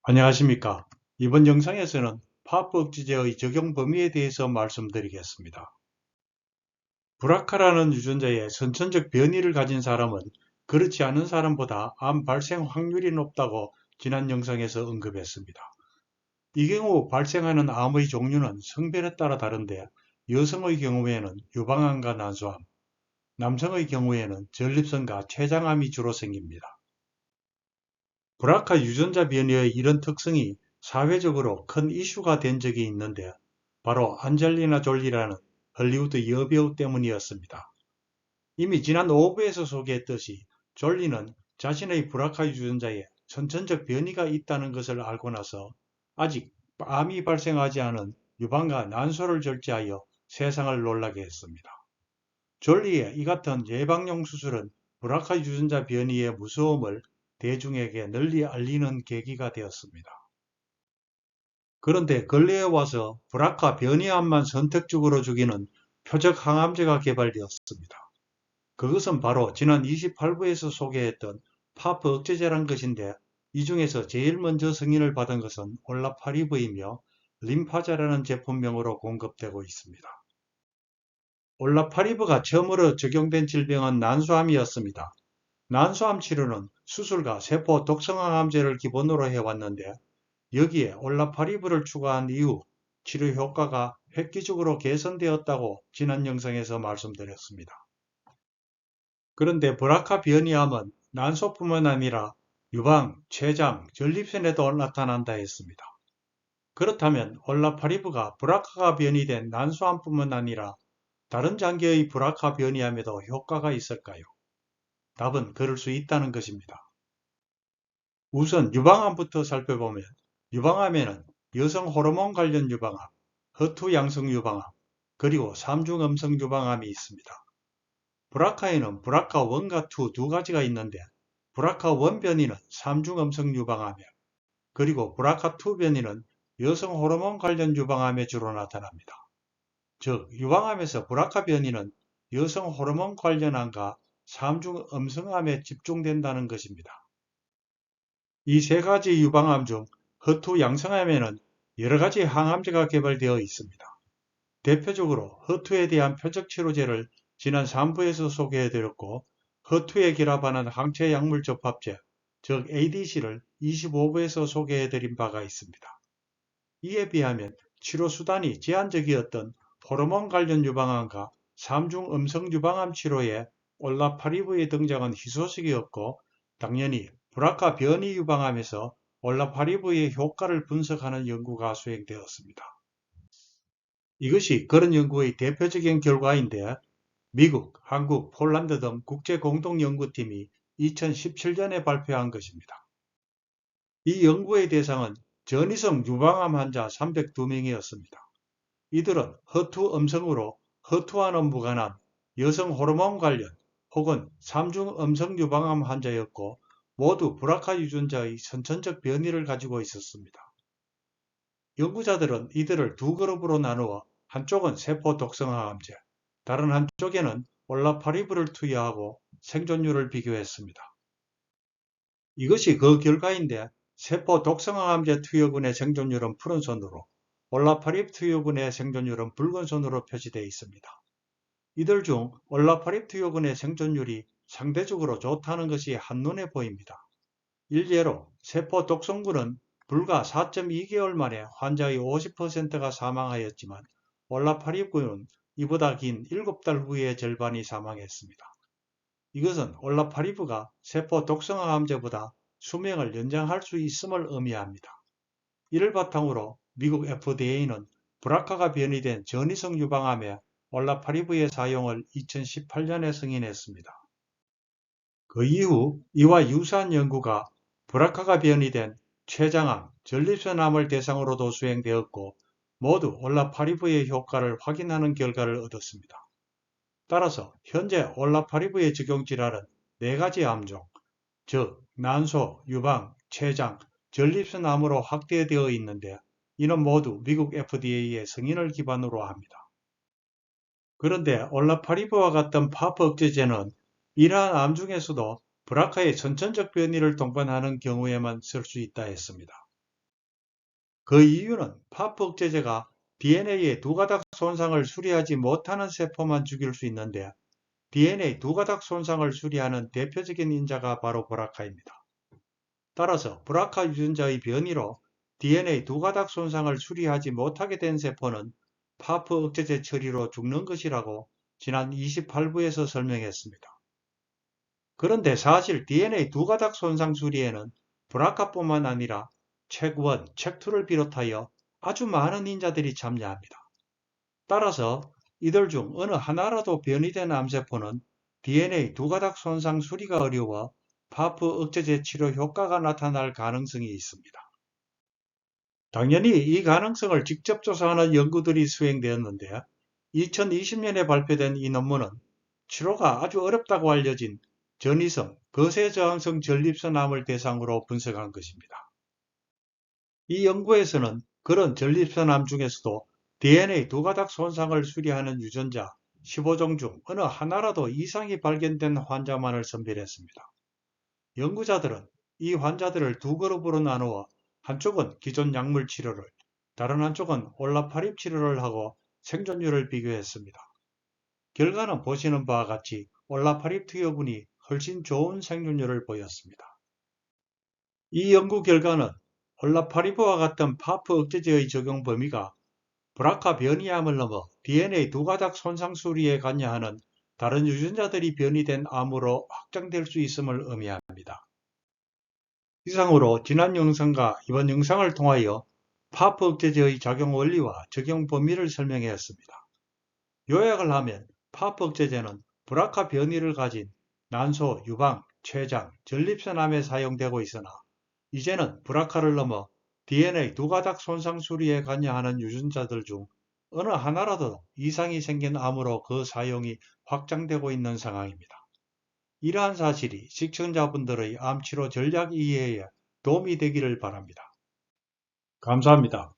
안녕하십니까. 이번 영상에서는 파프 억제제의 적용 범위에 대해서 말씀드리겠습니다. 브라카라는 유전자의 선천적 변이를 가진 사람은 그렇지 않은 사람보다 암 발생 확률이 높다고 지난 영상에서 언급했습니다. 이 경우 발생하는 암의 종류는 성별에 따라 다른데 여성의 경우에는 유방암과 난소암, 남성의 경우에는 전립선과 췌장암이 주로 생깁니다. 브라카 유전자 변이의 이런 특성이 사회적으로 큰 이슈가 된 적이 있는데 바로 안젤리나 졸리라는 헐리우드 여배우 때문이었습니다. 이미 지난 5부에서 소개했듯이 졸리는 자신의 브라카 유전자에 선천적 변이가 있다는 것을 알고 나서 아직 암이 발생하지 않은 유방과 난소를 절제하여 세상을 놀라게 했습니다. 졸리의 이 같은 예방용 수술은 브라카 유전자 변이의 무서움을 대중에게 널리 알리는 계기가 되었습니다. 그런데 근래에 와서 브라카 변이암만 선택적으로 죽이는 표적 항암제가 개발되었습니다. 그것은 바로 지난 28부에서 소개했던 파프 억제제란 것인데 이 중에서 제일 먼저 승인을 받은 것은 올라파리브이며 림파자라는 제품명으로 공급되고 있습니다. 올라파리브가 처음으로 적용된 질병은 난소암이었습니다. 난소암 치료는 수술과 세포 독성항암제를 기본으로 해왔는데 여기에 올라파리브를 추가한 이후 치료 효과가 획기적으로 개선되었다고 지난 영상에서 말씀드렸습니다. 그런데 브라카 변이암은 난소뿐만 아니라 유방, 췌장, 전립선에도 나타난다 했습니다. 그렇다면 올라파리브가 브라카가 변이된 난소암뿐만 아니라 다른 장기의 브라카 변이암에도 효과가 있을까요? 답은 그럴 수 있다는 것입니다. 우선 유방암부터 살펴보면 유방암에는 여성 호르몬 관련 유방암, 허투 양성 유방암, 그리고 삼중 음성 유방암이 있습니다. 브라카에는 브라카1과 2 두 가지가 있는데 브라카1 변이는 삼중 음성 유방암에, 그리고 브라카2 변이는 여성 호르몬 관련 유방암에 주로 나타납니다. 즉 유방암에서 브라카 변이는 여성 호르몬 관련암과 삼중 음성암에 집중된다는 것입니다. 이 세 가지 유방암 중 허투 양성암에는 여러 가지 항암제가 개발되어 있습니다. 대표적으로 허투에 대한 표적 치료제를 지난 3부에서 소개해드렸고 허투에 결합하는 항체 약물 접합제, 즉 ADC를 25부에서 소개해드린 바가 있습니다. 이에 비하면 치료 수단이 제한적이었던 호르몬 관련 유방암과 삼중 음성 유방암 치료에 올라파리브의 등장은 희소식이었고 당연히 브라카 변이 유방암에서 올라파리브의 효과를 분석하는 연구가 수행되었습니다. 이것이 그런 연구의 대표적인 결과인데 미국, 한국, 폴란드 등 국제공동연구팀이 2017년에 발표한 것입니다. 이 연구의 대상은 전이성 유방암 환자 302명이었습니다. 이들은 허투 음성으로 허투와는 무관한 여성 호르몬 관련 혹은 삼중 음성 유방암 환자였고 모두 브라카 유전자의 선천적 변이를 가지고 있었습니다. 연구자들은 이들을 두 그룹으로 나누어 한쪽은 세포 독성항암제, 다른 한쪽에는 올라파리브를 투여하고 생존율을 비교했습니다. 이것이 그 결과인데 세포 독성항암제 투여군의 생존율은 푸른 선으로, 올라파리브 투여군의 생존율은 붉은 선으로 표시되어 있습니다. 이들 중 올라파리브 투여군의 생존율이 상대적으로 좋다는 것이 한눈에 보입니다. 일례로 세포 독성군은 불과 4.2개월 만에 환자의 50%가 사망하였지만 올라파리브군은 이보다 긴 7달 후에 절반이 사망했습니다. 이것은 올라파리브가 세포 독성항암제보다 수명을 연장할 수 있음을 의미합니다. 이를 바탕으로 미국 FDA는 브라카가 변이된 전이성 유방암에 올라파리브의 사용을 2018년에 승인했습니다. 그 이후 이와 유사한 연구가 브라카가 변이된 췌장암, 전립선암을 대상으로도 수행되었고 모두 올라파리브의 효과를 확인하는 결과를 얻었습니다. 따라서 현재 올라파리브의 적용 질환은 4가지 암종, 즉 난소, 유방, 췌장, 전립선암으로 확대되어 있는데 이는 모두 미국 FDA의 승인을 기반으로 합니다. 그런데 올라파리브와 같은 파프 억제제는 이러한 암 중에서도 브라카의 선천적 변이를 동반하는 경우에만 쓸 수 있다 했습니다. 그 이유는 파프 억제제가 DNA의 두 가닥 손상을 수리하지 못하는 세포만 죽일 수 있는데 DNA 두 가닥 손상을 수리하는 대표적인 인자가 바로 브라카입니다. 따라서 브라카 유전자의 변이로 DNA 두 가닥 손상을 수리하지 못하게 된 세포는 파프 억제제 처리로 죽는 것이라고 지난 28부에서 설명했습니다. 그런데 사실 DNA 두 가닥 손상 수리에는 브라카뿐만 아니라 책1, 책2를 비롯하여 아주 많은 인자들이 참여합니다. 따라서 이들 중 어느 하나라도 변이된 암세포는 DNA 두 가닥 손상 수리가 어려워 파프 억제제 치료 효과가 나타날 가능성이 있습니다. 당연히 이 가능성을 직접 조사하는 연구들이 수행되었는데 2020년에 발표된 이 논문은 치료가 아주 어렵다고 알려진 전이성, 거세저항성 전립선암을 대상으로 분석한 것입니다. 이 연구에서는 그런 전립선암 중에서도 DNA 두 가닥 손상을 수리하는 유전자 15종 중 어느 하나라도 이상이 발견된 환자만을 선별했습니다. 연구자들은 이 환자들을 두 그룹으로 나누어 한쪽은 기존 약물 치료를, 다른 한쪽은 올라파립 치료를 하고 생존율을 비교했습니다. 결과는 보시는 바와 같이 올라파립 투여분이 훨씬 좋은 생존율을 보였습니다. 이 연구 결과는 올라파리브와 같은 파프 억제제의 적용 범위가 브라카 변이암을 넘어 DNA 두 가닥 손상 수리에 관여하는 다른 유전자들이 변이된 암으로 확장될 수 있음을 의미합니다. 이상으로 지난 영상과 이번 영상을 통하여 파프 억제제의 작용 원리와 적용 범위를 설명했습니다. 요약을 하면 파프 억제제는 브라카 변이를 가진 난소, 유방, 췌장, 전립선암에 사용되고 있으나 이제는 브라카를 넘어 DNA 두 가닥 손상 수리에 관여하는 유전자들 중 어느 하나라도 이상이 생긴 암으로 그 사용이 확장되고 있는 상황입니다. 이러한 사실이 시청자분들의 암치료 전략 이해에 도움이 되기를 바랍니다. 감사합니다.